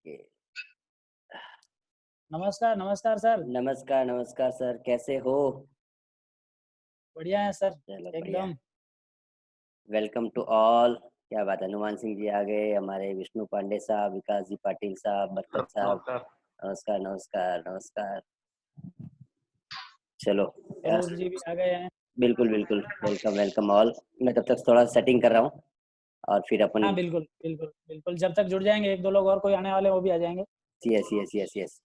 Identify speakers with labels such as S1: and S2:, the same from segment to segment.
S1: ये
S2: नमस्कार, नमस्कार सर।
S1: नमस्कार, नमस्कार सर, कैसे हो?
S2: बढ़िया है सर,
S1: चलो बढ़िया।
S2: एकदम।
S1: Welcome to all. क्या बात है, हनुमान सिंह जी आ गए, हमारे विष्णु पांडे साहब, विकास जी पाटिल साहब, बरकत साहब। नमस्कार, नमस्कार, नमस्कार। चलो
S2: स्वरूप जी भी आ गए हैं।
S1: बिल्कुल, बिल्कुल। Welcome, welcome all. मैं तब तक थोड़ा सेटिंग कर रहा हूँ और फिर अपन
S2: हाँ, बिल्कुल, बिल्कुल, बिल्कुल। जब तक जुड़ जाएँगे 1-2 लोग और कोई आने वाले वो भी आ जाएँगे।
S1: Yes, yes, yes, yes.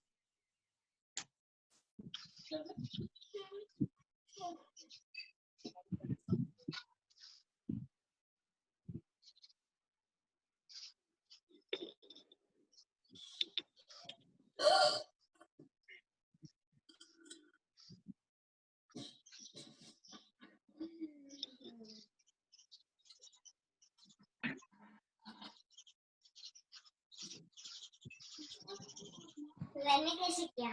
S3: मैंने कैसे किया?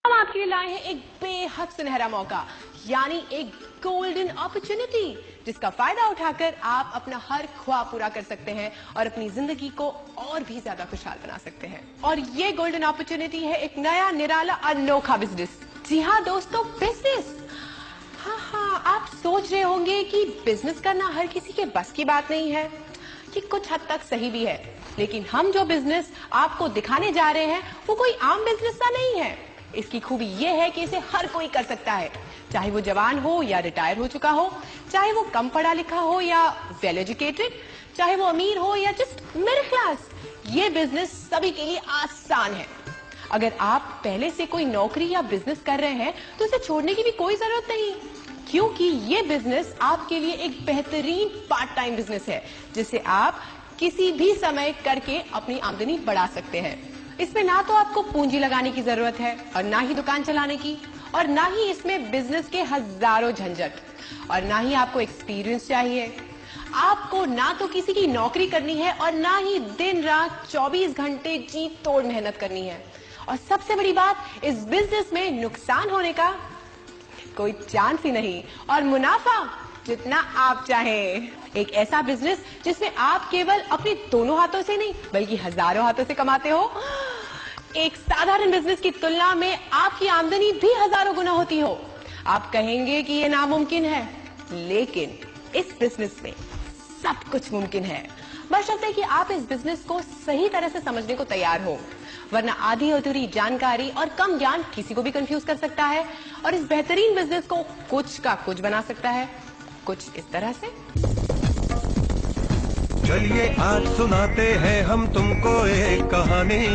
S4: हम आपके लिए लाए हैं एक बेहद सुनहरा मौका, यानी एक गोल्डन अपॉर्चुनिटी, जिसका फायदा उठाकर आप अपना हर ख्वाब पूरा कर सकते हैं और अपनी जिंदगी को और भी ज्यादा खुशहाल बना सकते हैं। और ये गोल्डन अपॉर्चुनिटी है एक नया निराला अनोखा बिजनेस। जी हाँ दोस्तों, बिजनेस। हाँ, आप सोच रहे होंगे कि बिजनेस करना हर किसी के बस की बात नहीं है। ये कुछ हद तक सही भी है, लेकिन हम जो बिजनेस आपको दिखाने जा रहे हैं वो कोई आम बिजनेस सा नहीं है। इसकी खूबी ये है कि इसे हर कोई कर सकता है, चाहे वो जवान हो या रिटायर हो चुका हो, चाहे वो कम पढ़ा लिखा हो या वेल एजुकेटेड, चाहे वो अमीर हो या जस्ट मिडिल क्लास। ये बिजनेस सभी के लिए आसान है। अगर आप पहले से कोई नौकरी या बिजनेस कर रहे हैं तो इसे छोड़ने की भी कोई जरूरत नहीं, क्योंकि ये बिजनेस आपके लिए एक बेहतरीन पार्ट टाइम बिजनेस है, जिसे आप किसी भी समय करके अपनी आमदनी बढ़ा सकते हैं। इसमें ना तो आपको पूंजी लगाने की जरूरत है और ना ही दुकान चलाने की, और ना ही इसमें बिजनेस के हजारों झंझट, और ना ही आपको एक्सपीरियंस चाहिए। आपको ना तो किसी की नौकरी करनी है और ना ही दिन रात 24 घंटे जी तोड़ मेहनत करनी है। और सबसे बड़ी बात, इस बिजनेस में नुकसान होने का कोई चांस ही नहीं, और मुनाफा जितना आप चाहें। एक ऐसा बिजनेस जिसमें आप केवल अपने दोनों हाथों से नहीं बल्कि हजारों हाथों से कमाते हो। एक साधारण बिजनेस की तुलना में आपकी आमदनी भी हजारों गुना होती हो। आप कहेंगे कि यह नामुमकिन है, लेकिन इस बिजनेस में सब कुछ मुमकिन है, बशर्ते कि आप इस बिजनेस को सही तरह से समझने को तैयार हो। वरना आधी अधूरी जानकारी और कम ज्ञान किसी को भी कंफ्यूज कर सकता है और इस बेहतरीन बिजनेस को कुछ का कुछ बना सकता है, कुछ इस तरह से।
S5: चलिए आज सुनाते हैं हम तुमको एक कहानी।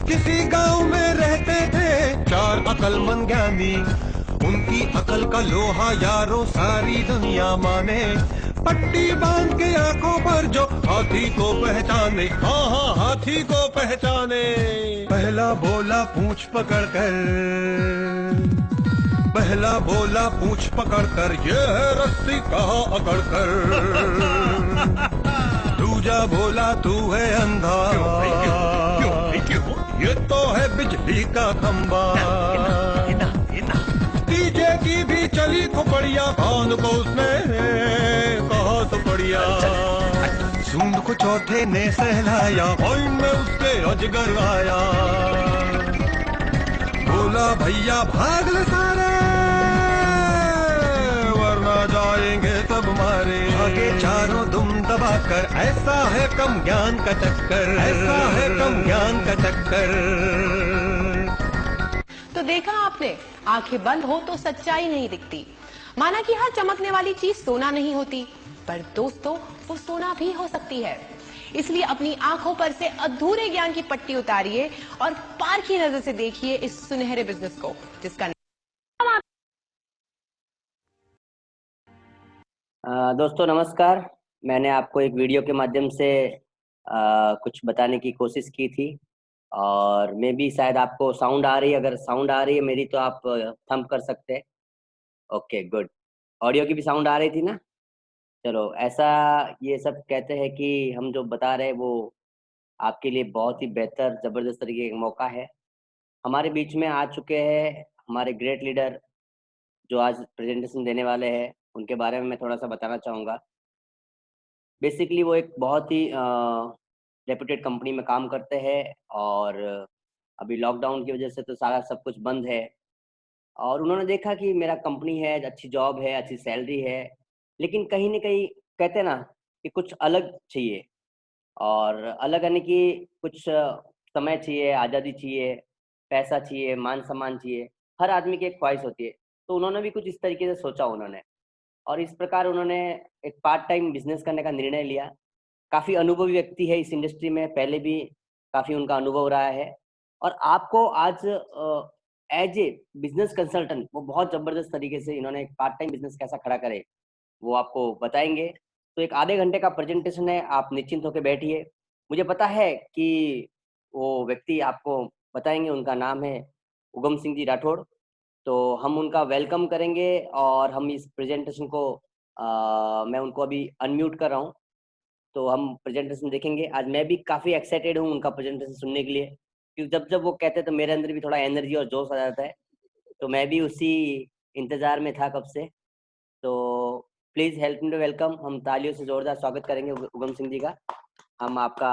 S5: किसी गांव में रहते थे 4 अकलमंद ज्ञानी। उनकी अकल का लोहा यारों सारी दुनिया माने। पट्टी बांध के आंखों पर जो हाथी को पहचाने, हाँ हाथी को पहचाने। पहला बोला पूंछ पकड़कर, पहला बोला पूंछ पकड़कर, ये है रस्सी कहाँ अकड़कर। दूजा बोला तू है अंधा, ये तो है बिजली का खंबा। तीजे की भी चली खोपड़िया, कान को उसने कहा तो बढ़िया। सूंड को चौथे ने सहलाया, पॉइंट में उसके अजगर आया। बोला भैया भाग ले सारे, वरना जाएंगे सब मारे। आगे चारों दुम दबाकर, ऐसा है कम ज्ञान का चक्कर, ऐसा है कम ज्ञान का चक्कर।
S4: तो देखा आपने, आंखें बंद हो तो सच्चाई नहीं दिखती। माना कि हर चमकने वाली चीज सोना नहीं होती, पर दोस्तों वो सोना भी हो सकती है। इसलिए अपनी आंखों पर से अधूरे ज्ञान की पट्टी उतारिए और पार की नजर से देखिए इस सुनहरे बिजनेस को, जिसका
S1: दोस्तों नमस्कार। मैंने आपको एक वीडियो के माध्यम से कुछ बताने की कोशिश की थी, और मे भी शायद आपको साउंड आ रही है। अगर साउंड आ रही है मेरी तो आप थंब कर सकते हैं। Okay good. ऑडियो की भी साउंड आ रही थी ना? चलो, ऐसा ये सब कहते हैं कि हम जो बता रहे हैं वो आपके लिए बहुत ही बेहतर ज़बरदस्त तरीके का मौका है। हमारे बीच में आ चुके हैं हमारे ग्रेट लीडर जो आज प्रेजेंटेशन देने वाले हैं, उनके बारे में मैं थोड़ा-सा बताना चाहूँगा। बेसिकली वो एक बहुत ही रेप्यूटेड कंपनी में काम करते हैं और अभी लॉकडाउन की वजह से तो सारा सब कुछ बंद है और उन्होंने देखा कि मेरा कंपनी है, अच्छी जॉब है, अच्छी सैलरी है, लेकिन कहीं न कहीं कहते हैं ना कि कुछ अलग चाहिए और अलग यानी कि कुछ समय चाहिए, आज़ादी चाहिए, पैसा चाहिए, मान-सम्मान चाहिए, हर आदमी की एक ख्वाहिश होती है। तो उन्होंने भी कुछ इस तरीके से सोचा उन्होंने और इस प्रकार उन्होंने एक पार्ट टाइम बिज़नेस करने का निर्णय लिया। काफ़ी अनुभवी व्यक्ति है इस इंडस्ट्री में, पहले भी काफ़ी उनका अनुभव रहा है और आपको आज एज़ ए बिज़नेस कंसल्टेंट वो बहुत ज़बरदस्त तरीके से इन्होंने एक पार्ट टाइम बिज़नेस कैसा खड़ा करे, वो आपको बताएँगे। तो एक आधे घंटे का प्रेज़ेंटेशन है, आप निश्चिंत होके बैठिए। मुझे पता है कि वो व्यक्ति आपको बताएँगे, उनका नाम है उगम सिंह जी राठौड़। तो हम उनका वेलकम करेंगे और हम इस प्रेज़ेंटेशन को मैं उनको अभी अनम्यूट कर रहा हूँ। तो हम प्रेजेंटेशन देखेंगे। आज मैं भी काफ़ी एक्साइटेड हूँ उनका प्रेजेंटेशन सुनने के लिए, क्योंकि जब-जब वो कहते हैं तो मेरे अंदर भी थोड़ा एनर्जी और जोश आ जाता है। तो मैं भी उसी इंतज़ार में था कब से। तो please help me to welcome, हम तालियों से ज़ोरदार स्वागत करेंगे उगम सिंह जी का। हम आपका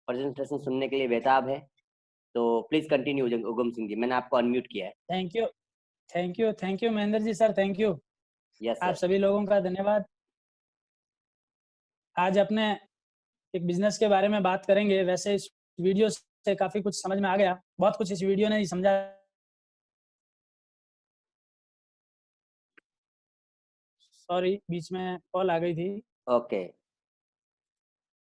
S1: प्रेजेंटेशन सुनने के लिए बेताब हैं। तो प्लीज़ कंटिन्यू उगम सिंह जी, मैंने आपको अनम्यूट किया है।
S2: Thank you, thank you, thank you Mahendra ji sir, thank you.
S1: Yes
S2: आप
S1: सर।
S2: सभी लोगों का धन्यवाद। आज अपने एक बिज़नेस के बारे में बात करेंगे। वैसे इस वीडियो से काफ़ी कुछ समझ में आ गया, बहुत कुछ इस वीडियो ने ही समझा। सॉरी, बीच में कॉल आ गई थी।
S1: ओके।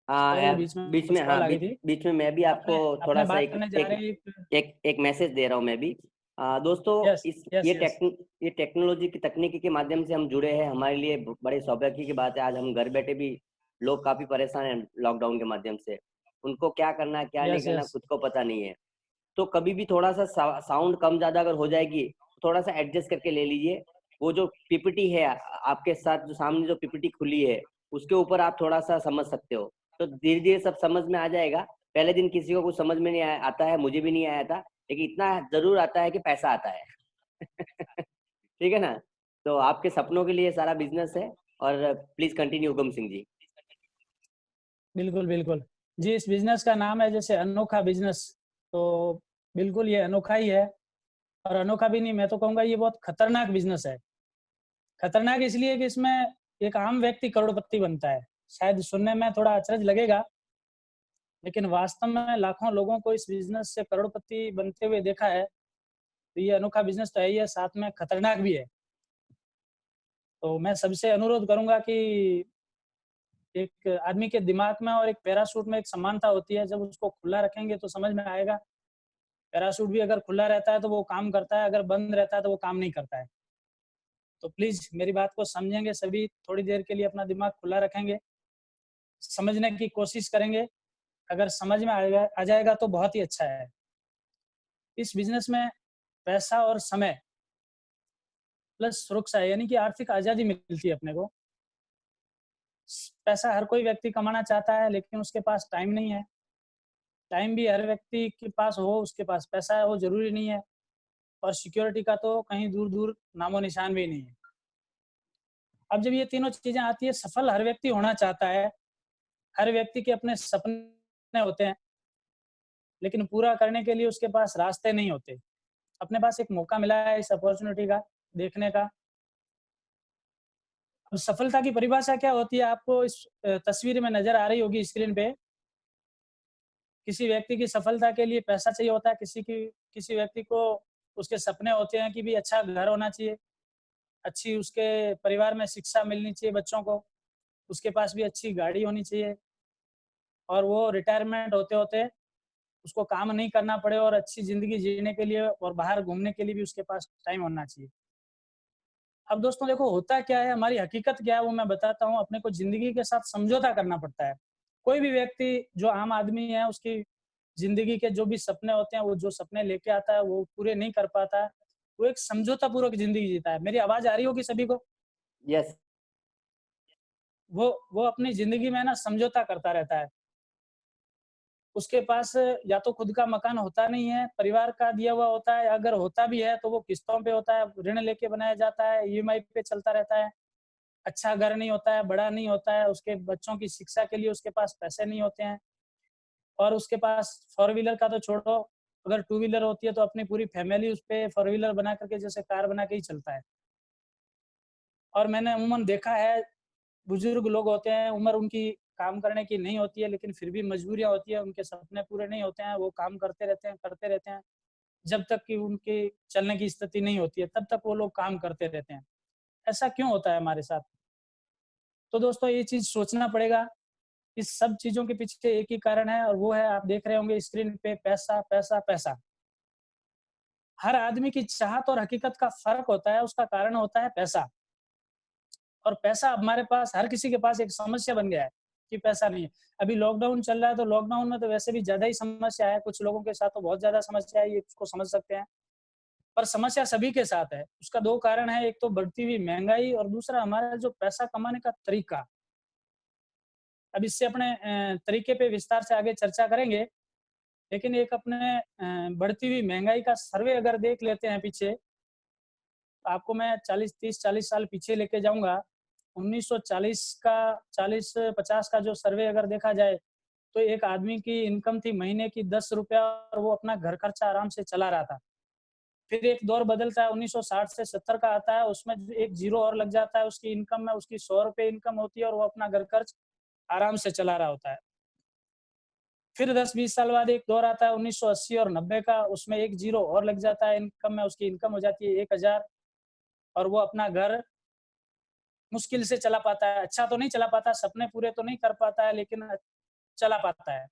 S1: हाँ
S2: सॉरी,
S1: यार,
S2: बीच में
S1: बीच
S2: कुछ
S1: में
S2: कॉल
S1: हाँ,
S2: आ गई
S1: बीच
S2: थी।
S1: बीच में मैं भी आपको
S2: अपने अपने
S1: थोड़ा-सा
S2: बात
S1: एक
S2: करने जा
S1: एक
S2: रहे हैं।
S1: एक एक मैसेज दे रहा हूँ मैं भी। दोस्तों,
S2: यस,
S1: इस
S2: यस, यस।
S1: ये टेक्नोलॉजी की तकनीकी के माध्यम से हम जुड़े हैं, हमारे लिए बड़े सौभाग्य की बात है। आज हम घर बैठे भी लोग काफ़ी परेशान हैं लॉकडाउन के माध्यम से। उनको क्या करना है, क्या नहीं
S2: यस,
S1: करना,
S2: यस।
S1: खुद को पता नहीं है। तो कभी भी थोड़ा-सा साउंड कम ज़्यादा अगर हो जाएगी, थोड़ा-सा एडजस्ट करके ले लीजिए। वो जो पीपीटी है आपके साथ जो सामने जो पीपीटी खुली है, उसके ऊपर आप थोड़ा-सा समझ सकते हो। तो धीरे-धीरे सब समझ में आ जाएगा। पहले दिन किसी को कुछ समझ में नहीं आया आता है, मुझे भी नहीं आया था, लेकिन इतना ज़रूर आता है कि पैसा आता है। ठीक है ना? तो आपके सपनों के लिए सारा बिज़नेस है और प्लीज़ कंटिन्यू उगम सिंह जी।
S2: बिल्कुल, बिल्कुल। जी, इस बिज़नेस का नाम है जैसे अनोखा बिज़नेस, तो बिल्कुल ये अनोखा ही है और अनोखा भी नहीं, मैं तो कहूँगा ये बहुत खतरनाक बिज़नेस है। खतरनाक इसलिए कि इसमें एक आम व्यक्ति करोड़पति बनता है। शायद सुनने में थोड़ा अचरज लगेगा, लेकिन वास्तव में लाखों लोगों को इस बिज़नेस से करोड़पति बनते हुए देखा है। तो ये अनोखा बिज़नेस तो है ही है, साथ में खतरनाक भी है। तो मैं सबसे अनुरोध करूँगा कि एक आदमी के दिमाग में और एक पैराशूट में एक समानता होती है, जब उसको खुला रखेंगे तो समझ में आएगा। पैराशूट भी अगर खुला रहता है तो वो काम करता है, अगर बंद रहता है तो वो काम नहीं करता है। तो प्लीज़ मेरी बात को समझेंगे सभी, थोड़ी देर के लिए अपना दिमाग खुला रखेंगे, समझने की कोशिश करेंगे। अगर समझ में आ जाएगा तो बहुत ही अच्छा है। इस बिज़नेस में पैसा और समय प्लस सुरक्षा है, यानी कि आर्थिक आज़ादी मिलती है अपने को। पैसा हर कोई व्यक्ति कमाना चाहता है, लेकिन उसके पास टाइम नहीं है। टाइम भी हर व्यक्ति के पास हो, उसके पास पैसा हो ज़रूरी नहीं है और सिक्योरिटी का तो कहीं दूर-दूर नामो-निशान भी नहीं है। अब जब ये तीनों चीज़ें आती है, सफल हर व्यक्ति होना चाहता है, हर व्यक्ति के अपने सपने होते हैं, लेकिन पूरा करने के लिए उसके पास रास्ते नहीं होते। अपने पास एक मौका मिला है इस अपॉर्च्युनिटी का देखने का। अब सफलता की परिभाषा क्या होती है, आपको इस तस्वीर में नज़र आ रही होगी स्क्रीन पे। किसी व्यक्ति की सफलता के लिए पैसा चाहिए होता है, किसी व्यक्ति को उसके सपने होते हैं कि भी अच्छा घर होना चाहिए, अच्छी उसके परिवार में शिक्षा मिलनी चाहिए बच्चों को, उसके पास भी अच्छी गाड़ी होनी चाहिए और वो रिटायरमेंट होते-होते उसको काम नहीं करना पड़े और अच्छी ज़िंदगी जीने के लिए और बाहर घूमने के लिए भी उसके पास टाइम होना चाहिए। अब दोस्तों देखो, होता क्या है, हमारी हकीकत क्या है वो मैं बताता हूँ। अपने को ज़िंदगी के साथ समझौता करना पड़ता है। कोई भी व्यक्ति जो आम आदमी है, उसकी ज़िंदगी के जो भी सपने होते हैं, वो जो सपने लेके आता है वो पूरे नहीं कर पाता है। वो एक समझौता पूर्वक ज़िंदगी जीता है। मेरी आवाज़ आ रही होगी सभी को?
S1: यस।
S2: वो अपनी जिंदगी में ना समझौता करता रहता है। उसके पास या तो खुद का मकान होता नहीं है, परिवार का दिया हुआ होता है, अगर होता भी है तो वो किस्तों पे होता है, ऋण लेके बनाया जाता है, ईएमआई पे चलता रहता है। अच्छा घर नहीं होता है, बड़ा नहीं होता है, उसके बच्चों की शिक्षा के लिए उसके पास पैसे नहीं होते हैं, और उसके पास फोर व्हीलर का तो छोड़ो, अगर टू व्हीलर होती है तो अपनी पूरी फैमिली उस पे फोर व्हीलर बना करके जैसे कार बना के ही चलता है। और मैंने अमूमन देखा है, बुजुर्ग लोग होते हैं, उम्र उनकी काम करने की नहीं होती है, लेकिन फिर भी मजबूरियाँ होती है, उनके सपने पूरे नहीं होते हैं, वो काम करते रहते हैं, जब तक कि उनकी चलने की स्थिति नहीं होती है, तब तक वो लोग काम करते रहते हैं। ऐसा क्यों होता है हमारे साथ? तो दोस्तों ये चीज़ सोचना पड़ेगा। इस सब चीज़ों के पीछे एक ही कारण है, और वो है, आप देख रहे होंगे स्क्रीन पे, पैसा, पैसा, पैसा। हर आदमी की चाहत और हकीकत का फ़र्क होता है, उसका कारण होता है पैसा। और पैसा हमारे पास, हर किसी के पास एक समस्या बन गया है कि पैसा नहीं है। अभी लॉकडाउन चल रहा है, तो लॉकडाउन में तो वैसे भी ज़्यादा ही समस्या है, कुछ लोगों के साथ तो बहुत ज़्यादा समस्या है, ये इसको समझ सकते हैं। पर समस्या सभी के साथ है। उसका 2 कारण है, एक तो बढ़ती हुई महँगाई, और दूसरा हमारा जो पैसा कमाने का तरीका। अब इससे अपने तरीके पे विस्तार से आगे चर्चा करेंगे, लेकिन एक अपने बढ़ती हुई महँगाई का सर्वे अगर देख लेते हैं पीछे, आपको मैं 40 साल पीछे लेके जाऊँगा। 1940 का, 40-50 का जो सर्वे अगर देखा जाए, तो एक आदमी की इनकम थी महीने की ₹10, और वो अपना घर खर्चा आराम से चला रहा था। फिर एक दौर बदलता है, 1960 से 70 का आता है, उसमें एक ज़ीरो और लग जाता है उसकी इनकम में, उसकी ₹100 इनकम होती है, और वो अपना घर खर्च आराम से चला रहा होता है। फिर 10-20 साल बाद एक दौर आता है 1980 और 90 का, उसमें एक ज़ीरो और लग जाता है इनकम में, उसकी इनकम हो जाती है 1000, और वो अपना घर मुश्किल से चला पाता है। अच्छा तो नहीं चला पाता, सपने पूरे तो नहीं कर पाता है, लेकिन चला पाता है।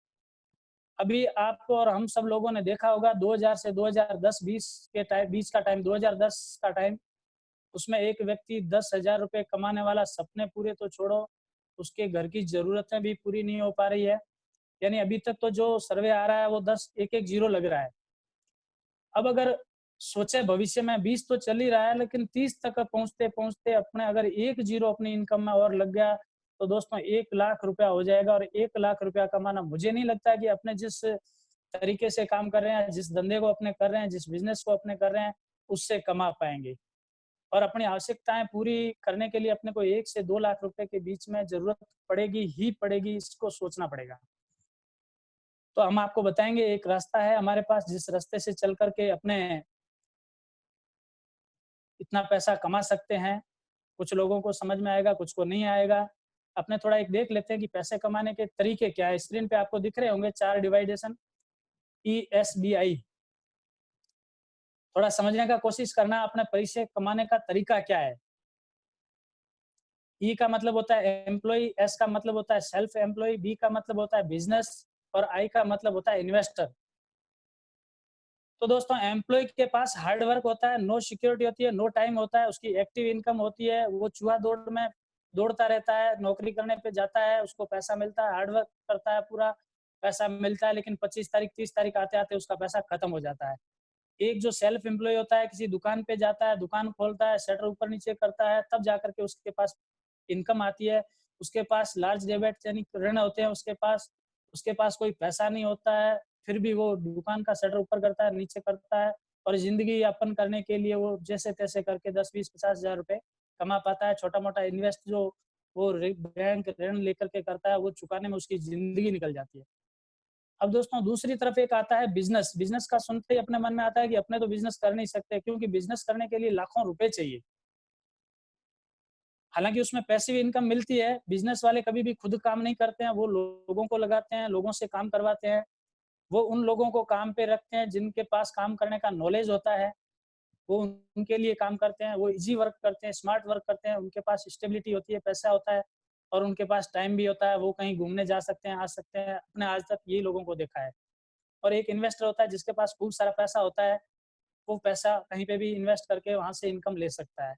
S2: अभी आपको और हम सब लोगों ने देखा होगा, 2000 से 2010-20 के टाइम, बीच का टाइम, 2010 का टाइम, उसमें एक व्यक्ति ₹10,000 कमाने वाला, सपने पूरे तो छोड़ो, उसके घर की ज़रूरतें भी पूरी नहीं हो पा रही है। यानी अभी तक तो जो सर्वे आ रहा है वो 10, एक-एक ज़ीरो लग रहा है। अब अगर सोचे भविष्य में, 20 तो चल ही रहा है, लेकिन 30 तक पहुँचते-पहुँचते अपने अगर 1 ज़ीरो अपनी इनकम में और लग गया, तो दोस्तों ₹1,00,000 हो जाएगा, और ₹1,00,000 कमाना, मुझे नहीं लगता है कि अपने जिस तरीके से काम कर रहे हैं, जिस धंधे को अपने कर रहे हैं, जिस बिज़नेस को अपने कर रहे हैं, उससे कमा पाएँगे। और अपनी आवश्यकताएँ पूरी करने के लिए अपने को 1 से 2 लाख रुपए के बीच में ज़रूरत पड़ेगी ही पड़ेगी, इसको सोचना पड़ेगा। तो हम आपको बताएँगे, एक रास्ता है हमारे पास, जिस रास्ते से चल कर के अपने इतना पैसा कमा सकते हैं। कुछ लोगों को समझ में आएगा, कुछ को नहीं आएगा। अपने थोड़ा एक देख लेते हैं कि पैसे कमाने के तरीके क्या है। स्क्रीन पे आपको दिख रहे होंगे 4 डिवाइडेशन, ESBI। थोड़ा समझने का कोशिश करना, अपने पैसे कमाने का तरीका क्या है। ई का मतलब होता है एम्प्लॉय, एस का मतलब होता है सेल्फ एम्प्लॉय, बी का मतलब होता है बिजनेस, और आई का मतलब होता है इन्वेस्टर। तो दोस्तों, एम्प्लॉय के पास हार्ड वर्क होता है, नो सिक्योरिटी होती है, नो टाइम होता है, उसकी एक्टिव इनकम होती है, वो चूहा दौड़ में दौड़ता रहता है, नौकरी करने पे जाता है, उसको पैसा मिलता है, हार्ड वर्क करता है, पूरा पैसा मिलता है, लेकिन 25 तारीख 30 तारीख आते-आते उसका पैसा खत्म हो जाता है। एक जो सेल्फ एम्प्लॉय होता है, किसी दुकान पे जाता है, दुकान खोलता है, शटर ऊपर-नीचे करता है, तब जाकर के उसके पास इनकम आती है। उसके पास लार्ज डेब्ट यानी ऋण होते हैं उसके पास कोई पैसा नहीं होता है, फिर भी वो दुकान का शटर ऊपर करता है, नीचे करता है, और ज़िंदगी यापन करने के लिए वो जैसे-तैसे करके 10, 20, 50 हज़ार रुपए कमा पाता है। छोटा-मोटा इन्वेस्ट जो वो बैंक ऋण लेकर के करता है, वो चुकाने में उसकी ज़िंदगी निकल जाती है। अब दोस्तों, दूसरी तरफ एक आता है बिज़नेस। बिज़नेस का सुनते ही अपने मन में आता है कि अपने तो बिज़नेस कर नहीं सकते, क्योंकि बिज़नेस करने के लिए लाखों रुपए चाहिए। हालाँकि उसमें पैसिव इनकम मिलती है, बिज़नेस वाले कभी भी खुद काम नहीं करते हैं, वो लोगों को लगाते हैं, लोगों से काम करवाते हैं। वो उन लोगों को काम पे रखते हैं जिनके पास काम करने का नॉलेज होता है, वो उनके लिए काम करते हैं, वो ईज़ी वर्क करते हैं, स्मार्ट वर्क करते हैं, उनके पास स्टेबिलिटी होती है, पैसा होता है, और उनके पास टाइम भी होता है, वो कहीं घूमने जा सकते हैं, आ सकते हैं। अपने आज तक यही लोगों को देखा है। और एक इन्वेस्टर होता है जिसके पास खूब सारा पैसा होता है, वो पैसा कहीं पे भी इन्वेस्ट करके वहाँ से इनकम ले सकता है।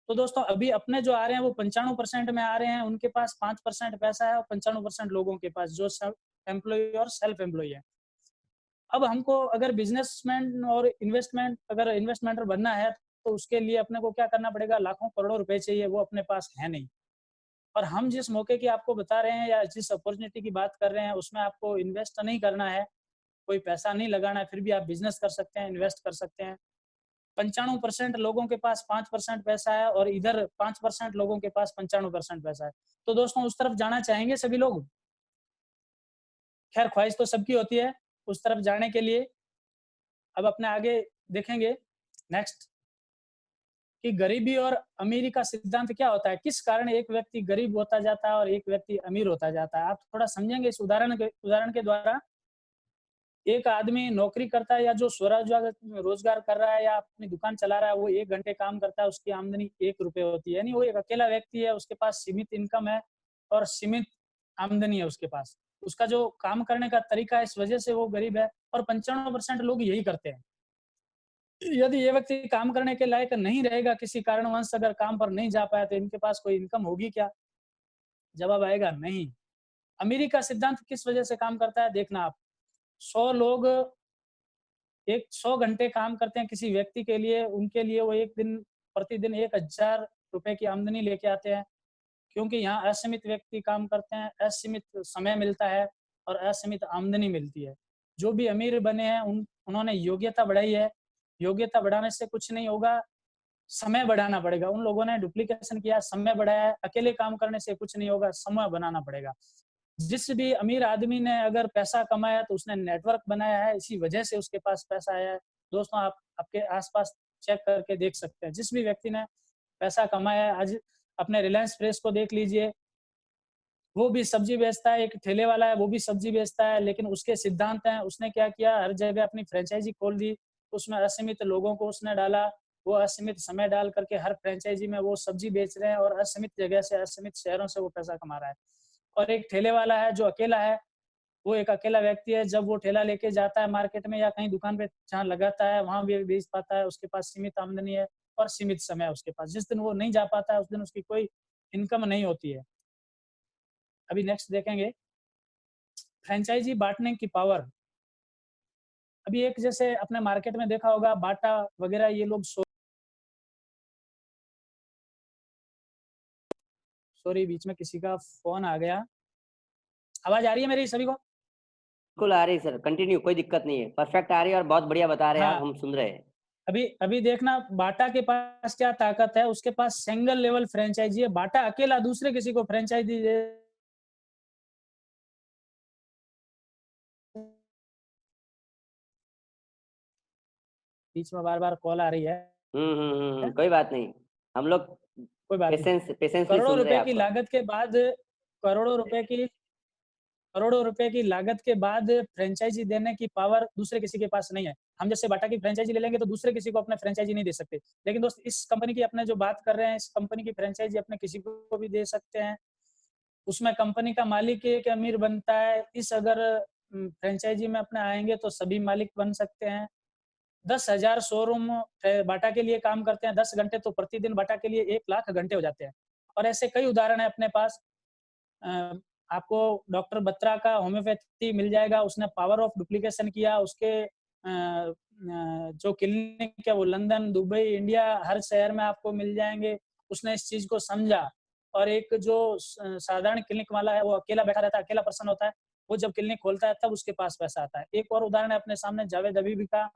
S2: तो दोस्तों, अभी अपने जो आ रहे हैं वो 95% में आ रहे हैं, उनके पास 5% पैसा है, और 95% लोगों के पास जो एम्प्लॉय और सेल्फ एम्प्लॉय है। अब हमको अगर बिजनेसमैन और अगर इन्वेस्टमेंटर बनना है, तो उसके लिए अपने को क्या करना पड़ेगा, लाखों करोड़ों रुपए चाहिए, वो अपने पास है नहीं। और हम जिस मौके की आपको बता रहे हैं या जिस अपॉर्चुनिटी की बात कर रहे हैं उसमें आपको इन्वेस्ट नहीं करना है, कोई पैसा नहीं लगाना है, फिर भी आप बिजनेस कर सकते हैं, इन्वेस्ट कर सकते हैं। 95% लोगों के पास 5% पैसा है और इधर 5% लोगों के पास 95% पैसा है। तो दोस्तों उस तरफ जाना चाहेंगे सभी लोग? खैर ख्वाहिश तो सबकी होती है उस तरफ जाने के लिए। अब अपने आगे देखेंगे नेक्स्ट कि गरीबी और अमीरी का सिद्धांत क्या होता है? किस कारण एक व्यक्ति गरीब होता जाता है और एक व्यक्ति अमीर होता जाता है? आप थोड़ा समझेंगे इस उदाहरण के द्वारा। एक आदमी नौकरी करता है या जो स्वरोजगार रोजगार कर रहा है या अपनी दुकान चला रहा है, वो 1 घंटे काम करता है, उसकी आमदनी ₹1 होती है। यानी वो एक अकेला व्यक्ति है, उसके पास सीमित इनकम है और सीमित आमदनी है उसके पास। उसका जो काम करने का तरीका है, इस वजह से वो गरीब है और 95% लोग यही करते हैं। यदि ये व्यक्ति काम करने के लायक नहीं रहेगा, किसी कारणवश अगर काम पर नहीं जा पाया, तो इनके पास कोई इनकम होगी क्या? जवाब आएगा नहीं। अमीरी का सिद्धांत किस वजह से काम करता है? देखना आप, 100 लोग 100 घंटे काम करते हैं किसी व्यक्ति के लिए, उनके लिए वो एक दिन प्रतिदिन ₹1000 की आमदनी लेके आते हैं। क्योंकि यहाँ असीमित व्यक्ति काम करते हैं, असीमित समय मिलता है और असीमित आमदनी मिलती है। जो भी अमीर बने हैं उन्होंने योग्यता बढ़ाई है। योग्यता बढ़ाने से कुछ नहीं होगा, समय बढ़ाना पड़ेगा। उन लोगों ने डुप्लीकेशन किया, समय बढ़ाया है। अकेले काम करने से कुछ नहीं होगा, समय बनाना पड़ेगा। जिस भी अमीर आदमी ने अगर पैसा कमाया तो उसने नेटवर्क बनाया है, इसी वजह से उसके पास पैसा आया है। दोस्तों आप आपके आसपास चेक करके देख सकते हैं, जिस भी व्यक्ति ने पैसा कमाया है, आज अपने रिलायंस फ्रेश को देख लीजिए, वो भी सब्जी बेचता है, एक ठेले वाला है वो भी सब्जी बेचता है, लेकिन उसके सिद्धांत हैं, उसने क्या किया, हर जगह अपनी फ्रेंचाइजी खोल दी, उसमें असीमित लोगों को उसने डाला, वो असीमित समय डाल करके हर फ्रेंचाइजी में वो सब्जी बेच रहे हैं और असीमित जगह से, असीमित शहरों से वो पैसा कमा रहा है। और एक ठेले वाला है जो अकेला है, वो एक अकेला व्यक्ति है, जब वो ठेला लेके जाता है मार्केट में या कहीं दुकान पे जहाँ लगाता है, वहाँ भी बेच पाता है, उसके पास सीमित आमदनी है और सीमित समय है उसके पास। जिस दिन वो नहीं जा पाता है, उस दिन उसकी कोई इनकम नहीं होती है। अभी नेक्स्ट देखेंगे, फ्रेंचाइजी बाँटने की पावर। अभी एक जैसे अपने मार्केट में देखा होगा बाटा वगैरह ये लोग सॉरी बीच में किसी का फ़ोन आ गया। आवाज़ आ रही है मेरी सभी को?
S1: बिल्कुल आ रही है सर, कंटिन्यू, कोई दिक्कत नहीं है। परफेक्ट आ रही है और बहुत बढ़िया बता रहे हैं आप,
S2: हाँ,
S1: हम सुन रहे हैं।
S2: अभी अभी देखना बाटा के पास क्या ताकत है, उसके पास सिंगल लेवल फ्रेंचाइजी है। बाटा अकेला दूसरे किसी को फ्रेंचाइजी दे बीच में बार-बार कॉल आ रही है।
S1: कोई बात नहीं। हम लोग
S2: कोई बात नहीं।
S1: पेशेंसली
S2: करोड़ों
S1: सुन रहे
S2: रुपए
S1: हैं
S2: की
S1: आपका।
S2: लागत के बाद करोड़ों रुपए की करोड़ों रुपए की लागत के बाद फ्रेंचाइजी देने की पावर दूसरे किसी के पास नहीं है। हम जैसे बाटा की फ्रेंचाइजी ले लेंगे तो दूसरे किसी को अपने फ्रेंचाइजी नहीं दे सकते। लेकिन दोस्त इस कंपनी की अपने जो बात कर रहे हैं, इस कंपनी की फ्रेंचाइजी अपने किसी को भी दे सकते हैं। उसमें कंपनी का मालिक एक अमीर बनता है। इस अगर फ्रेंचाइजी में अपने आएँगे तो सभी मालिक बन सकते हैं। 10,000 शोरूम बाटा के लिए काम करते हैं, 10 घंटे तो प्रतिदिन बाटा के लिए 1 लाख घंटे हो जाते हैं। और ऐसे कई उदाहरण हैं अपने पास। अ, आपको डॉक्टर बत्रा का होम्योपैथी मिल जाएगा, उसने पावर ऑफ डुप्लीकेशन किया, उसके जो क्लिनिक है वो लंदन, दुबई, इंडिया हर शहर में आपको मिल जाएँगे। उसने इस चीज़ को समझा और एक जो साधारण क्लिनिक वाला है, वो अकेला बैठा रहता है, अकेला पर्सन होता है, वो जब क्लिनिक खोलता है तब उसके पास पैसा आता है। एक और उदाहरण है अपने सामने जावेद हबीबी का,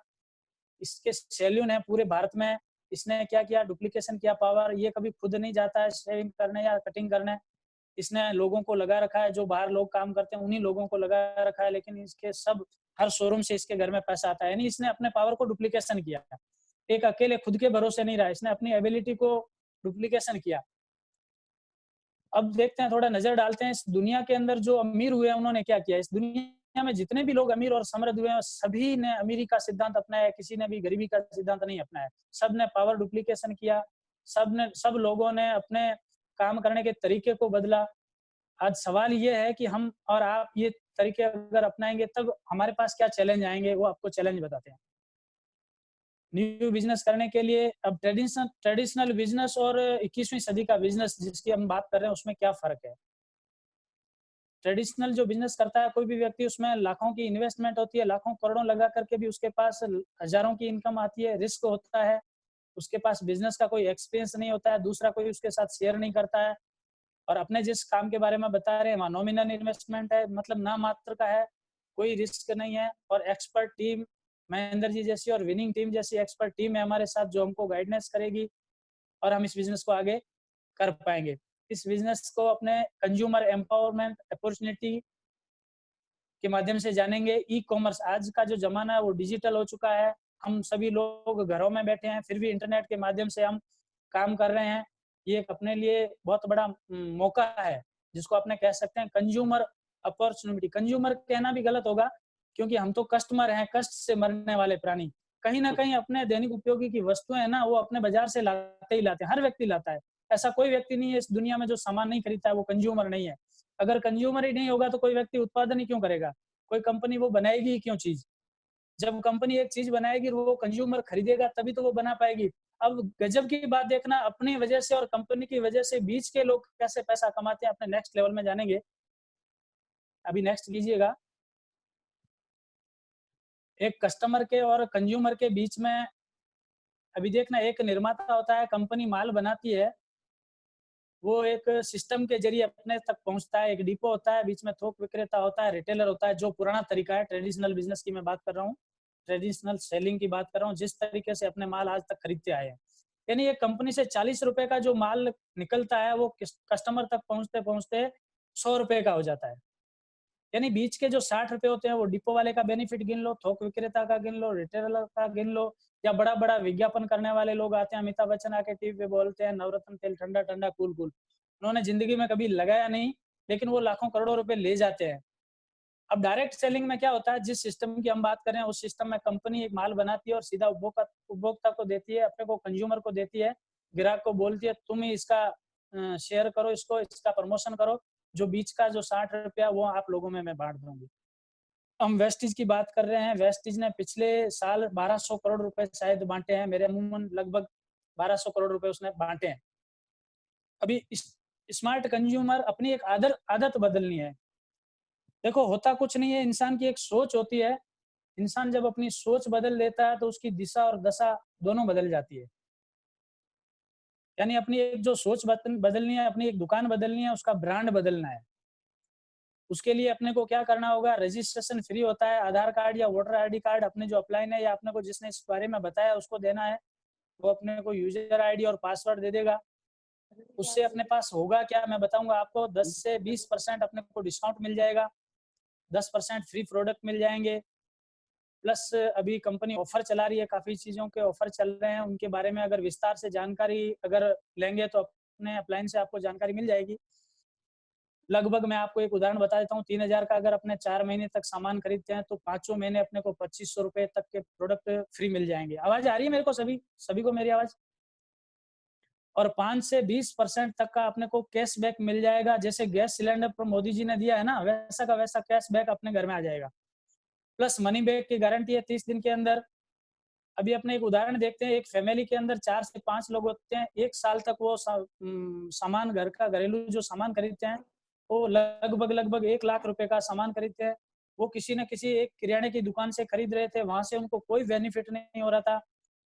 S2: इसके सैलून है पूरे भारत में। इसने क्या किया, डुप्लीकेशन किया पावर, ये कभी खुद नहीं जाता है शेविंग करने या कटिंग करने। इसने लोगों को लगा रखा है, जो बाहर लोग काम करते हैं उन्हीं लोगों को लगा रखा है, लेकिन इसके सब हर शोरूम से इसके घर में पैसा आता है। यानी इसने अपने पावर को डुप्लीकेशन किया। एक अकेले खुद के भरोसे नहीं रहा, इसने अपनी एबिलिटी को डुप्लीकेशन किया। अब देखते हैं, थोड़ा नजर डालते हैं इस दुनिया के अंदर जो अमीर हुए हैं उन्होंने क्या किया। इस दुनिया में जितने भी लोग अमीर और समृद्ध हुए हैं सभी ने अमीरी का सिद्धांत अपनाया, किसी ने भी गरीबी का सिद्धांत नहीं अपनाया। सब ने पावर डुप्लीकेशन किया, सब लोगों ने अपने काम करने के तरीके को बदला। आज सवाल ये है कि हम और आप ये तरीके अगर अपनाएंगे तब हमारे पास क्या चैलेंज आएंगे, वो आपको चैलेंज बताते हैं। न्यू बिजनेस करने के लिए अब ट्रेडिशनल बिजनेस और 21वीं सदी का बिजनेस जिसकी हम बात कर रहे हैं उसमें क्या फर्क है। ट्रेडिशनल जो बिजनेस करता है कोई भी व्यक्ति, उसमें लाखों की इन्वेस्टमेंट होती है, लाखों करोड़ों लगा करके भी उसके पास हजारों की इनकम आती है, रिस्क होता है, उसके पास बिजनेस का कोई एक्सपीरियंस नहीं होता है, दूसरा कोई उसके साथ शेयर नहीं करता है, और अपने जिस काम के बारे में बता रहे हैं वहाँ नॉमिनल इन्वेस्टमेंट है, मतलब ना मात्र का है, कोई रिस्क नहीं है। और एक्सपर्ट टीम महेंद्र जी जैसी और विनिंग टीम जैसी एक्सपर्ट टीम है हमारे साथ, जो हमको गाइडेंस करेगी और हम इस बिजनेस को आगे कर पाएंगे। इस बिजनेस को अपने कंज्यूमर एम्पावरमेंट अपॉर्चुनिटी के माध्यम से जानेंगे। ई कॉमर्स आज का जो जमाना है वो डिजिटल हो चुका है। हम सभी लोग घरों में बैठे हैं, फिर भी इंटरनेट के माध्यम से हम काम कर रहे हैं। ये एक अपने लिए बहुत बड़ा मौका है, जिसको अपने कह सकते हैं कंज्यूमर अपॉर्चुनिटी। कंज्यूमर कहना भी गलत होगा, क्योंकि हम तो कस्टमर हैं, कष्ट से मरने वाले प्राणी। कहीं ना कहीं अपने दैनिक उपयोगी की वस्तुएं है ना, वो अपने बाजार से लाते ही लाते हैं, हर व्यक्ति लाता है। ऐसा कोई व्यक्ति नहीं है इस दुनिया में जो सामान नहीं खरीदता है, वो कंज्यूमर नहीं है। अगर कंज्यूमर ही नहीं होगा तो कोई व्यक्ति उत्पादन ही क्यों करेगा, कोई कंपनी वो बनाएगी ही क्यों चीज। जब कंपनी एक चीज बनाएगी वो कंज्यूमर खरीदेगा तभी तो वो बना पाएगी। अब गजब की बात देखना, अपनी वजह से और कंपनी की वजह से बीच के लोग कैसे पैसा कमाते हैं, अपने नेक्स्ट लेवल में जानेंगे। अभी नेक्स्ट कीजिएगा। एक कस्टमर के और कंज्यूमर के बीच में अभी देखना, एक निर्माता होता है, कंपनी माल बनाती है, वो एक सिस्टम के जरिए अपने तक पहुंचता है। एक डिपो होता है, बीच में थोक विक्रेता होता है, रिटेलर होता है, जो पुराना तरीका है, ट्रेडिशनल बिजनेस की मैं बात कर रहा हूँ, ट्रेडिशनल सेलिंग की बात कर रहा हूँ, जिस तरीके से अपने माल आज तक खरीदते आए हैं। यानी एक कंपनी से 40 रुपए का जो माल निकलता है वो कस्टमर तक पहुंचते पहुंचते 100 रुपए का हो जाता है। यानी बीच के जो 60 रुपए होते हैं वो डिपो वाले का बेनिफिट गिन लो, थोक विक्रेता का गिन लो, रिटेलर का गिन लो, या बड़ा बड़ा विज्ञापन करने वाले लोग आते हैं, अमिताभ बच्चन आके टीवी पे बोलते हैं नवरत्न तेल ठंडा ठंडा कूल कूल। उन्होंने जिंदगी में कभी लगाया नहीं, लेकिन वो लाखों करोड़ों रुपए ले जाते हैं। अब डायरेक्ट सेलिंग में क्या होता है, जिस सिस्टम की हम बात कर रहे हैं उस सिस्टम में कंपनी एक माल बनाती है और सीधा उपभोक्ता को देती है, अपने को कंज्यूमर को देती है, ग्राहक को बोलती है तुम ही इसका शेयर करो, इसको इसका प्रमोशन करो, जो बीच का जो 60 रुपया वो आप लोगों में मैं बांट दूंगी। हम वेस्टिज की बात कर रहे हैं, वेस्टिज ने पिछले साल 1200 करोड़ रुपए शायद बांटे हैं, मेरे अमूमन लगभग 1200 करोड़ रुपए उसने बांटे हैं। अभी स्मार्ट कंज्यूमर अपनी एक आदत बदलनी है। देखो होता कुछ नहीं है, इंसान की एक सोच होती है। इंसान जब अपनी सोच बदल लेता है तो उसकी दिशा और दशा दोनों बदल जाती है। यानी अपनी एक जो सोच बदलनी है, अपनी एक दुकान बदलनी है, उसका ब्रांड बदलना है। उसके लिए अपने को क्या करना होगा, रजिस्ट्रेशन फ्री होता है, आधार कार्ड या वोटर आईडी कार्ड अपने जो अपलाइन है या अपने को जिसने इस बारे में बताया उसको देना है। वो अपने को यूजर आईडी और पासवर्ड दे देगा। उससे अपने पास होगा क्या मैं बताऊंगा आपको, 10 से 20% अपने को डिस्काउंट मिल जाएगा, 10% फ्री प्रोडक्ट मिल जाएंगे। प्लस अभी कंपनी ऑफर चला रही है, काफी चीजों के ऑफर चल रहे हैं, उनके बारे में अगर विस्तार से जानकारी अगर लेंगे तो अपने अपलाइन से आपको जानकारी मिल जाएगी। लगभग मैं आपको एक उदाहरण बता देता हूँ, 3000 का अगर अपने 4 महीने तक सामान खरीदते हैं तो 5 महीने अपने को 2500 रुपए तक के प्रोडक्ट फ्री मिल जाएंगे। आवाज आ रही है मेरे को, सभी को मेरी आवाज? और 5 से 20% तक का अपने को कैशबैक मिल जाएगा। जैसे गैस सिलेंडर पर मोदी जी ने दिया है ना, वैसा का वैसा कैशबैक अपने घर में आ जाएगा। प्लस मनी बैक की गारंटी है 30 दिन के अंदर। अभी अपने एक उदाहरण देखते हैं, एक फैमिली के अंदर 4 से 5 लोग होते हैं, 1 साल तक वो सामान घर का घरेलू जो सामान खरीदते हैं वो लगभग 1 लाख रुपए का सामान खरीदते हैं। वो किसी न किसी एक किराने की दुकान से खरीद रहे थे, वहां से उनको कोई बेनिफिट नहीं हो रहा था।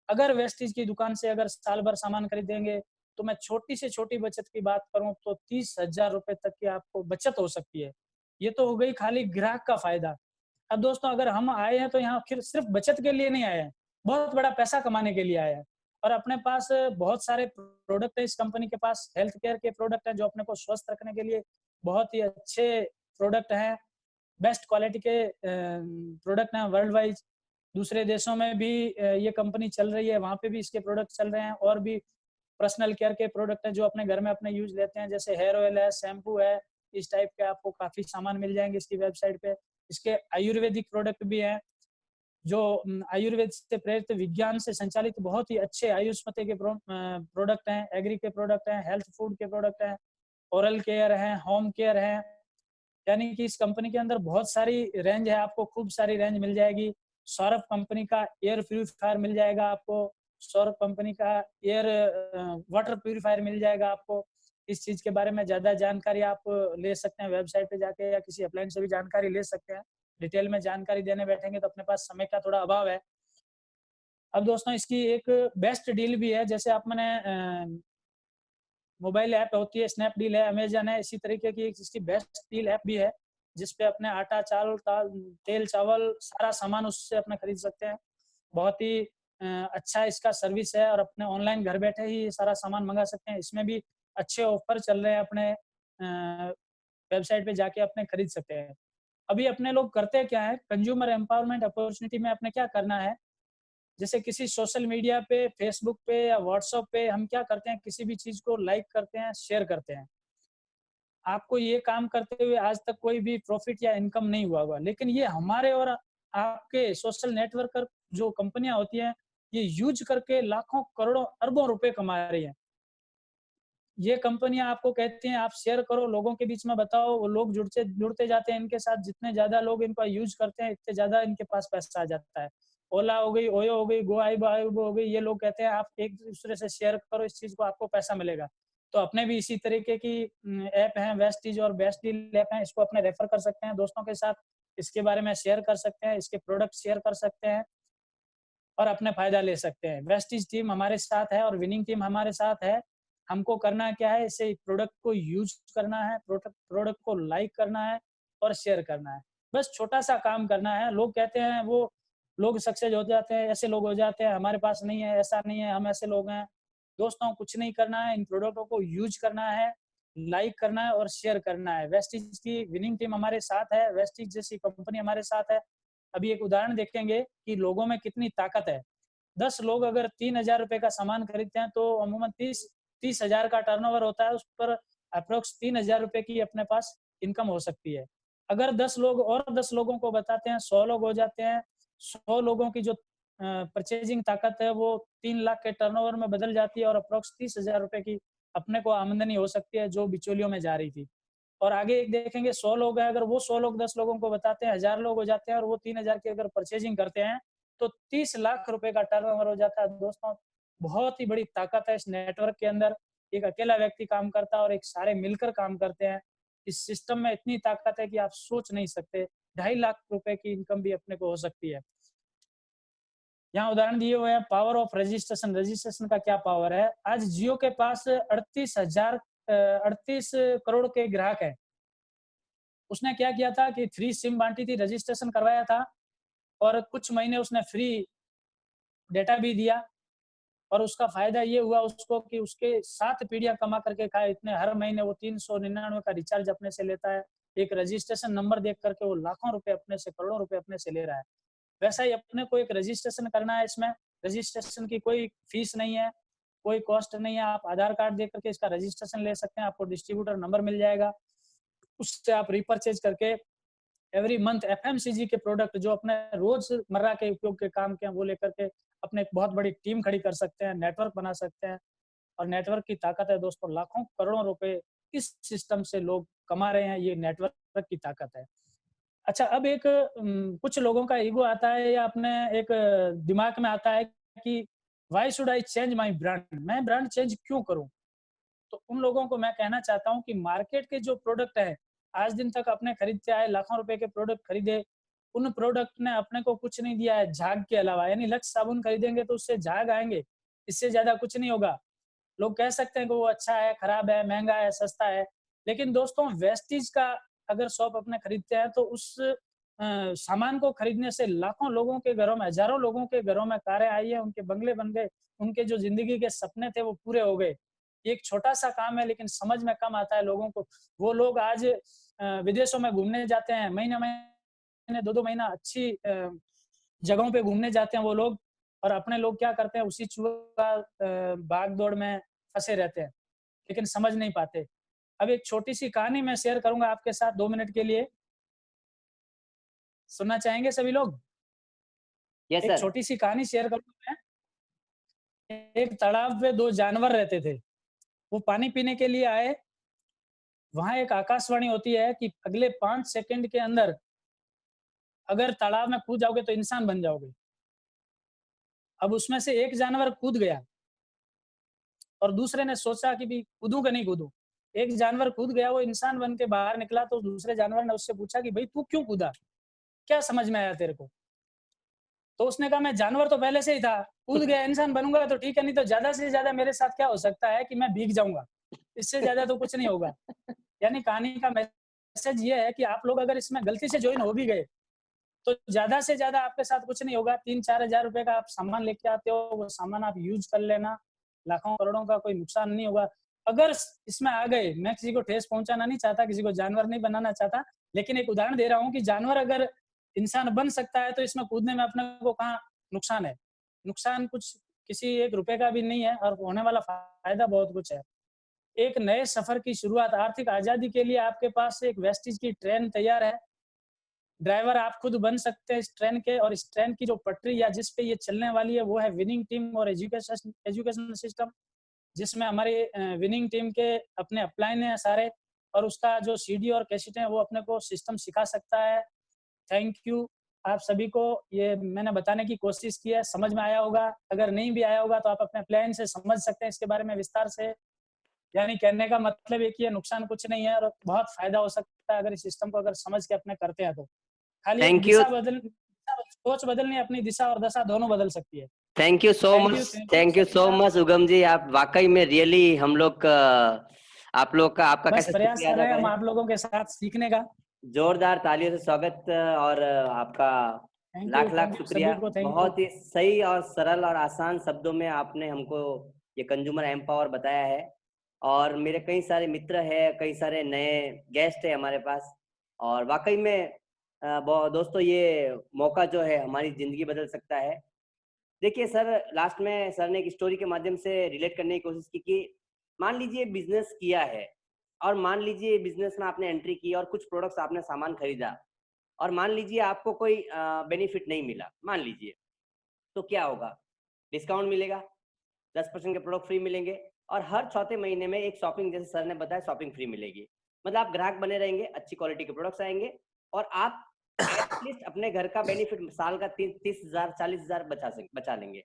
S2: अगर वेस्टिज की दुकान से अगर साल भर सामान खरीदेंगे तो मैं छोटी से छोटी बचत की बात करूं तो 30,000 रुपए तक की आपको बचत हो सकती है। ये तो हो गई खाली ग्राहक का फायदा। अब दोस्तों अगर हम आए हैं तो यहाँ फिर सिर्फ बचत के लिए नहीं आए हैं, बहुत बड़ा पैसा कमाने के लिए आए हैं। और अपने पास बहुत सारे प्रोडक्ट है, इस कंपनी के पास हेल्थ केयर के प्रोडक्ट हैं जो अपने को स्वस्थ रखने के लिए बहुत ही अच्छे प्रोडक्ट हैं। बेस्ट क्वालिटी के प्रोडक्ट हैं वर्ल्ड वाइज। दूसरे देशों में भी ये कंपनी चल रही है, वहाँ पे भी इसके प्रोडक्ट चल रहे हैं। और भी पर्सनल केयर के प्रोडक्ट हैं जो अपने घर में अपने यूज लेते हैं, जैसे हेयर ऑयल है, शैम्पू है, इस टाइप के आपको काफी सामान मिल जाएंगे इसकी वेबसाइट पे। इसके आयुर्वेदिक प्रोडक्ट भी हैं जो आयुर्वेद से प्रेरित विज्ञान से संचालित बहुत ही अच्छे आयुष्मते के प्रोडक्ट हैं, एग्री के प्रोडक्ट हैं, हेल्थ फूड के प्रोडक्ट हैं, ओरल केयर हैं, होम केयर हैं। यानी कि इस कंपनी के अंदर बहुत सारी रेंज है, आपको खूब सारी रेंज मिल जाएगी। सौरभ कंपनी का एयर प्यूरिफायर मिल जाएगा आपको, सौरभ कंपनी का एयर वाटर प्यूरिफायर मिल जाएगा आपको। इस चीज के बारे में ज्यादा जानकारी आप ले सकते हैं वेबसाइट पे जाके, या किसी अपलाइन से भी जानकारी ले सकते हैं। डिटेल में जानकारी देने बैठेंगे तो अपने पास समय का थोड़ा अभाव है। अब दोस्तों इसकी एक बेस्ट डील भी है, जैसे आप मैंने मोबाइल ऐप होती है, स्नैपडील है, अमेजन है, इसी तरीके की एक इसकी बेस्ट डील ऐप भी है, जिस पे अपने आटा, तेल, चावल सारा सामान उससे अपने खरीद सकते हैं। बहुत ही अच्छा इसका सर्विस है और अपने ऑनलाइन घर बैठे ही ये सारा सामान मंगा सकते हैं। इसमें भी अच्छे ऑफर चल रहे हैं, अपने वेबसाइट पे जाके अपने खरीद सकते हैं। अभी अपने लोग करते क्या है, कंज्यूमर एम्पावरमेंट अपॉर्चुनिटी में अपने क्या करना है, जैसे किसी सोशल मीडिया पे, फेसबुक पे या व्हाट्सएप पे हम क्या करते हैं, किसी भी चीज को लाइक करते हैं, शेयर करते हैं। आपको ये काम करते हुए आज तक कोई भी प्रॉफिट या इनकम नहीं हुआ होगा, लेकिन ये हमारे और आपके सोशल नेटवर्क जो कंपनियां होती हैं, ये यूज करके लाखों, करोड़ों, अरबों रुपए कमा रही हैं। ये कंपनियां आपको कहती हैं आप शेयर करो, लोगों के बीच में बताओ, वो लोग जुड़ते जाते हैं इनके साथ। जितने ज्यादा लोग इनका यूज करते हैं, इतने ज्यादा इनके पास पैसा आ जाता है। ओला हो गई, ओयो हो गई, गो हो गई, ये लोग कहते हैं आप एक दूसरे से शेयर करो इस चीज को, आपको पैसा मिलेगा। तो अपने भी इसी तरीके की ऐप है, वेस्टीज और बेस्ट डील ऐप है, इसको अपने रेफर कर सकते हैं दोस्तों के साथ, इसके बारे में शेयर कर सकते हैं, इसके प्रोडक्ट शेयर कर सकते हैं और अपने फायदा ले सकते हैं। वेस्टीज टीम हमारे साथ है और विनिंग टीम हमारे साथ है। हमको करना क्या है, इसे प्रोडक्ट को यूज करना है, प्रोडक्ट को लाइक करना है और शेयर करना है। बस छोटा सा काम करना है। लोग कहते हैं वो लोग सक्सेस हो जाते हैं, ऐसे लोग हो जाते हैं, हमारे पास नहीं है, ऐसा नहीं है, हम ऐसे लोग हैं। दोस्तों कुछ नहीं करना है, इन प्रोडक्टों को यूज करना है, लाइक करना है और शेयर करना है। वेस्टीज की विनिंग टीम हमारे साथ है, वेस्टीज जैसी कंपनी हमारे साथ है। अभी एक उदाहरण देखेंगे कि लोगों में कितनी ताकत है। 10 लोग अगर 3,000 रुपए का सामान खरीदते हैं तो अमूमन 30,000 का टर्नओवर होता है, उस पर अप्रोक्स 3,000 रुपए की अपने पास इनकम हो सकती है। अगर 10 लोग और 10 लोगों को बताते हैं, 100 लोग हो जाते हैं। 100 लोगों की जो परचेजिंग ताकत है वो 3 लाख के टर्नओवर में बदल जाती है और अप्रोक्स 30,000 रुपए की अपने को आमदनी हो सकती है, जो बिचौलियों में जा रही थी। और आगे एक देखेंगे, 100 लोग हैं, अगर वो 100 लोग 10 लोगों को बताते हैं, 1000 लोग हो जाते हैं और वो 3,000 की अगर परचेजिंग करते हैं तो 30 लाख रुपए का टर्नओवर हो जाता है। दोस्तों बहुत ही बड़ी ताकत है इस नेटवर्क के अंदर। एक अकेला व्यक्ति काम करता है और एक सारे मिलकर काम करते हैं। इस सिस्टम में इतनी ताकत है कि आप सोच नहीं सकते। 2.5 लाख रुपए की इनकम भी अपने को हो सकती है। यहाँ उदाहरण दिए हुए हैं पावर ऑफ रजिस्ट्रेशन। रजिस्ट्रेशन का क्या पावर है? आज जियो के पास 38 करोड़ के ग्राहक है। उसने क्या किया था कि फ्री सिम बांटी थी, रजिस्ट्रेशन करवाया था और कुछ महीने उसने फ्री डेटा भी दिया और उसका फायदा ये हुआ उसको कि उसके 7 पीढ़ियां कमा करके खाए। इतने हर महीने वो 399 का रिचार्ज अपने से लेता है। एक रजिस्ट्रेशन नंबर देख करके वो लाखों रुपए अपने से, करोड़ों रुपए अपने से ले रहा है। वैसा ही अपने को एक रजिस्ट्रेशन करना है। इसमें रजिस्ट्रेशन की कोई फीस नहीं है, कोई कॉस्ट नहीं है। आप आधार कार्ड दे करके इसका रजिस्ट्रेशन ले सकते हैं, आपको डिस्ट्रीब्यूटर नंबर मिल जाएगा, उससे आप रिपर्चेज करके एवरी मंथ एफएमसीजी के प्रोडक्ट जो अपने रोजमर्रा के उपयोग के काम के हैं वो लेकर के अपने एक बहुत बड़ी टीम खड़ी कर सकते हैं, नेटवर्क बना सकते हैं। और नेटवर्क की ताकत है दोस्तों, लाखों करोड़ों रुपए इस सिस्टम से लोग कमा रहे हैं, ये नेटवर्क की ताकत है। अच्छा, अब एक कुछ लोगों का ईगो आता है या अपने एक दिमाग में आता है कि why should I change my brand, मैं ब्रांड चेंज क्यों करूं? तो उन लोगों को मैं कहना चाहता हूं कि मार्केट के जो प्रोडक्ट है आज दिन तक अपने खरीदते आए, लाखों रुपए के प्रोडक्ट खरीदे, उन प्रोडक्ट ने अपने को कुछ नहीं दिया है झाग के अलावा। यानी लक्स साबुन खरीदेंगे तो उससे झाग आएंगे, इससे ज्यादा कुछ नहीं होगा। लोग कह सकते हैं कि वो अच्छा है, खराब है, महंगा है, सस्ता है, लेकिन दोस्तों वेस्टीज का अगर शॉप अपने खरीदते हैं तो उस सामान को खरीदने से लाखों लोगों के घरों में, हजारों लोगों के घरों में कारें आई है, उनके बंगले बन गए, उनके जो जिंदगी के सपने थे वो पूरे हो गए। एक छोटा सा काम है लेकिन समझ में कम आता है लोगों को। वो लोग आज विदेशों में घूमने जाते हैं, महीने महीने 2-2 महीना अच्छी जगहों पे घूमने जाते हैं वो लोग, और अपने लोग क्या करते हैं उसी चूहा भाग दौड़ में फंसे रहते हैं, लेकिन समझ नहीं पाते। अब एक छोटी सी कहानी मैं शेयर करूंगा आपके साथ 2 मिनट के लिए, सुनना चाहेंगे सभी लोग?
S1: यस
S2: एक
S1: सर।
S2: छोटी सी कहानी शेयर करूंगा मैं। एक तालाब पे 2 जानवर रहते थे, वो पानी पीने के लिए आए। वहां एक आकाशवाणी होती है कि अगले 5 सेकंड के अंदर अगर तालाब में कूद जाओगे तो इंसान बन जाओगे। अब उसमें से एक जानवर कूद गया और दूसरे ने सोचा कि भी कूदूं कि नहीं कूदूं। एक जानवर कूद गया, वो इंसान बन के बाहर निकला, तो दूसरे जानवर ने उससे पूछा कि भाई तू क्यों कूदा, क्या समझ में आया तेरे को? तो उसने कहा मैं जानवर तो पहले से ही था, कूद गया, इंसान बनूंगा तो ठीक है, नहीं तो ज्यादा से ज्यादा मेरे साथ क्या हो सकता है कि मैं भीग जाऊंगा। इससे ज्यादा तो कुछ नहीं होगा। यानी कहानी का मैसेज ये है कि आप लोग अगर इसमें गलती से ज्वाइन हो भी गए तो ज्यादा से ज्यादा आपके साथ कुछ नहीं होगा। 3-4 हजार रुपए का आप सामान लेके आते हो, वो सामान आप यूज कर लेना, लाखों करोड़ों का कोई नुकसान नहीं होगा। अगर इसमें आ गए, मैं किसी को ठेस पहुंचाना नहीं चाहता, किसी को जानवर नहीं बनाना चाहता, लेकिन एक उदाहरण दे रहा हूँ कि जानवर अगर इंसान बन सकता है तो इसमें कूदने में अपने को कहाँ नुकसान है। नुकसान कुछ किसी 1 रुपए का भी नहीं है और होने वाला फायदा बहुत कुछ है। एक नए सफर की शुरुआत, आर्थिक आजादी के लिए आपके पास एक वेस्टिज की ट्रेन तैयार है। ड्राइवर आप खुद बन सकते हैं इस ट्रेन के, और इस ट्रेन की जो पटरी या जिस पे ये चलने वाली है वो है विनिंग टीम और एजुकेशन सिस्टम, जिसमें हमारे विनिंग टीम के अपने अपलाइन हैं सारे, और उसका जो सीडी और कैसेट है वो अपने को सिस्टम सिखा सकता है। थैंक यू आप सभी को, ये मैंने बताने की कोशिश की है, समझ में आया होगा। अगर नहीं भी आया होगा तो आप अपने अपलाइन से समझ सकते हैं इसके बारे में विस्तार से। यानी कहने का मतलब एक ही है, नुकसान कुछ नहीं है और बहुत फायदा हो सकता है अगर इस सिस्टम को अगर समझ के अपने करते हैं तो। खाली एक
S1: थैंक यू,
S2: सोच बदलनी, अपनी दिशा और दशा दोनों बदल सकती है।
S1: Thank you so much, thank you so much Ugam ji. आप वाकई में रियली हम लोग आप लोग का आपका
S2: बस
S1: कैसे
S2: प्रयास
S1: शुक्रिया
S2: कर रहे
S1: अदा
S2: हैं हम
S1: करें।
S2: आप लोगों के साथ सीखने का।
S1: जोरदार तालियों से स्वागत और आपका लाख लाख
S2: थैंक यू
S1: शुक्रिया।
S2: सभी को, थैंक यू।
S1: बहुत ही सही और सरल और आसान शब्दों में आपने हमको ये कंज्यूमर एम्पावर बताया है। और मेरे कई सारे मित्र हैं, कई सारे नए गेस्ट हैं हमारे पास, और वाकई में दोस्तों ये मौका जो है हमारी ज़िंदगी बदल सकता है। देखिए सर, लास्ट में सर ने एक स्टोरी के माध्यम से रिलेट करने की कोशिश की कि मान लीजिए बिजनेस किया है, और मान लीजिए बिजनेस में आपने एंट्री की और कुछ प्रोडक्ट्स आपने सामान खरीदा, और मान लीजिए आपको कोई बेनिफिट नहीं मिला, मान लीजिए, तो क्या होगा? डिस्काउंट मिलेगा, 10% के प्रोडक्ट फ्री मिलेंगे, और हर चौथे महीने में एक शॉपिंग, जैसे सर ने बताया, शॉपिंग फ्री मिलेगी। मतलब आप ग्राहक बने रहेंगे, अच्छी क्वालिटी के प्रोडक्ट्स आएंगे, और आप एटलीस्ट अपने घर का बेनिफिट साल का 30,000 40,000 बचा लेंगे।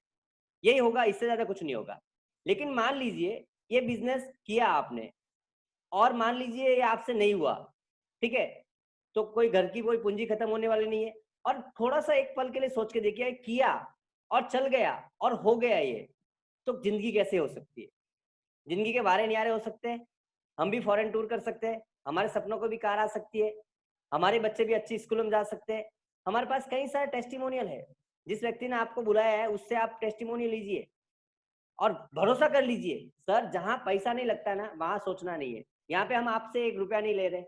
S1: यही होगा, इससे ज्यादा कुछ नहीं होगा। लेकिन मान लीजिए ये बिजनेस किया आपने, और मान लीजिए ये आपसे नहीं हुआ, ठीक है, तो कोई घर की कोई पूंजी खत्म होने वाली नहीं है। और थोड़ा सा एक पल के लिए सोच के देखिए, किया और चल गया और हो गया ये, तो जिंदगी कैसे हो सकती है? जिंदगी के बारे न्यारे हो सकते हैं, हम भी फॉरेन टूर कर सकते हैं, हमारे सपनों को भी कार आ सकती है, हमारे बच्चे भी अच्छी स्कूल में जा सकते हैं। हमारे पास कई सारे टेस्टिमोनियल है। जिस व्यक्ति ने आपको बुलाया है उससे आप टेस्टिमोनियल लीजिए और भरोसा कर लीजिए। सर, जहां पैसा नहीं लगता ना वहां सोचना नहीं है। यहाँ पे हम आपसे 1 रुपया नहीं ले रहे,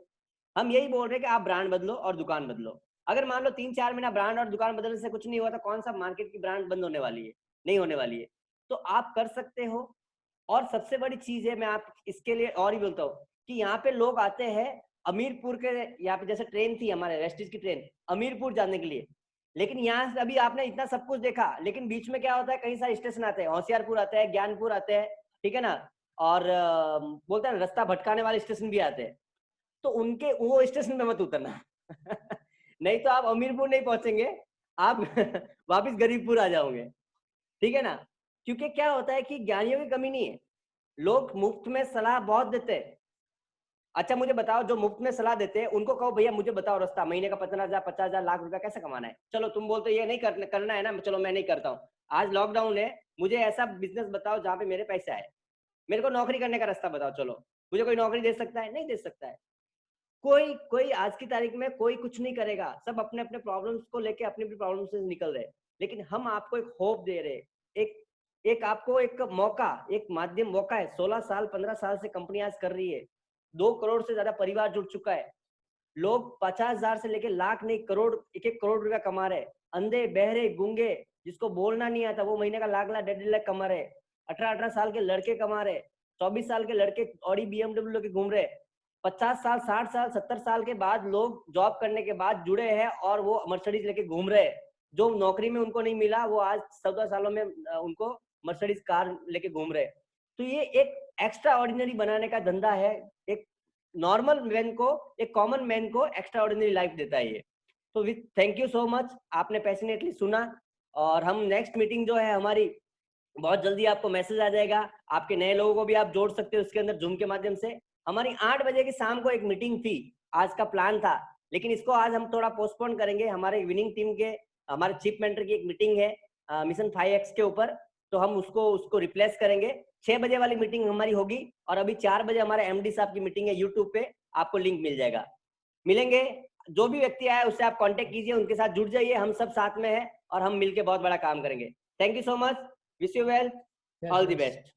S1: हम यही बोल रहे हैं कि आप ब्रांड बदलो और दुकान बदलो। अगर मान लो 3-4 महीना ब्रांड और दुकान बदलने से कुछ नहीं हुआ तो कौन सा मार्केट की ब्रांड बंद होने वाली है? नहीं होने वाली है। तो आप कर सकते हो। और सबसे बड़ी चीज है, मैं आप इसके लिए और ही बोलता हूँ कि यहाँ पे लोग आते हैं अमीरपुर के, यहाँ पे जैसे ट्रेन थी हमारे वेस्टिज की ट्रेन अमीरपुर जाने के लिए, लेकिन यहाँ से अभी आपने इतना सब कुछ देखा, लेकिन बीच में क्या होता है, कई सारे स्टेशन आते हैं, होशियारपुर आते हैं, ज्ञानपुर आते हैं, ठीक है ना, और बोलते हैं रास्ता भटकाने वाले स्टेशन भी आते हैं। तो उनके वो स्टेशन पे मत उतरना नहीं तो आप अमीरपुर नहीं पहुंचेंगे, आप वापिस गरीबपुर आ जाओगे, ठीक है ना। क्योंकि क्या होता है कि ज्ञानियों की कमी नहीं है, लोग मुफ्त में सलाह बहुत देते हैं। अच्छा मुझे बताओ, जो मुफ्त में सलाह देते हैं उनको कहो भैया मुझे बताओ रास्ता, महीने का 15,000 50,000 लाख रुपया कैसे कमाना है। चलो तुम बोलते ये नहीं करना है ना, चलो मैं नहीं करता हूँ, आज लॉकडाउन है, मुझे ऐसा बिजनेस बताओ जहाँ पे मेरे पैसे आए, मेरे को नौकरी करने का रास्ता बताओ। चलो मुझे कोई नौकरी दे सकता है? नहीं दे सकता है। कोई आज की तारीख में कोई कुछ नहीं करेगा, सब अपने अपने प्रॉब्लम्स को लेके अपनी अपनी प्रॉब्लम से निकल रहे हैं। लेकिन हम आपको एक होप दे रहे हैं, एक आपको एक मौका, एक माध्यम मौका है। 16 साल 15 साल से कंपनी आज कर रही है, 2 करोड़ से ज्यादा परिवार जुड़ चुका है, लोग 50,000 से लेके लाख नहीं करोड़, 1-1 करोड़ रुपया कमा रहे। अंधे बहरे गूंगे जिसको बोलना नहीं आता वो महीने का लाख लाख 1.5 लाख कमा रहे। 18-18 साल के लड़के कमा रहे, 24 साल के लड़के ऑडी BMW के घूम रहे। 50 साल 60 साल 70 साल के बाद लोग जॉब करने के बाद जुड़े हैं और वो मर्सिडीज लेके घूम रहे हैं। जो नौकरी में उनको नहीं मिला वो आज 14 सालों में उनको मर्सिडीज कार लेके घूम रहे हैं। तो ये एक एक्स्ट्रा ऑर्डिनरी बनाने का धंधा है, एक नॉर्मल मैन को, एक कॉमन मैन को एक्स्ट्रा ऑर्डिनरी लाइफ देता है ये। तो with thank you so much, आपने पैशनेटली सुना। और हम नेक्स्ट मीटिंग जो है हमारी बहुत जल्दी आपको मैसेज आ जाएगा, आपके नए लोगों को भी आप जोड़ सकते हो उसके अंदर जूम के माध्यम से। हमारी 8 बजे की शाम को एक मीटिंग थी, आज का प्लान था, लेकिन इसको आज हम थोड़ा पोस्टपोन करेंगे। हमारे विनिंग टीम के, हमारे चीफ मेंटर की एक मीटिंग है मिशन 5X के ऊपर, तो हम उसको रिप्लेस करेंगे। 6 बजे वाली मीटिंग हमारी होगी और अभी 4 बजे हमारे एमडी साहब की मीटिंग है यूट्यूब पे, आपको लिंक मिल जाएगा। मिलेंगे, जो भी व्यक्ति आया उससे आप कांटेक्ट कीजिए, उनके साथ जुड़ जाइए, हम सब साथ में हैं और हम मिलके बहुत बड़ा काम करेंगे। Thank you so much, wish you well, all the best.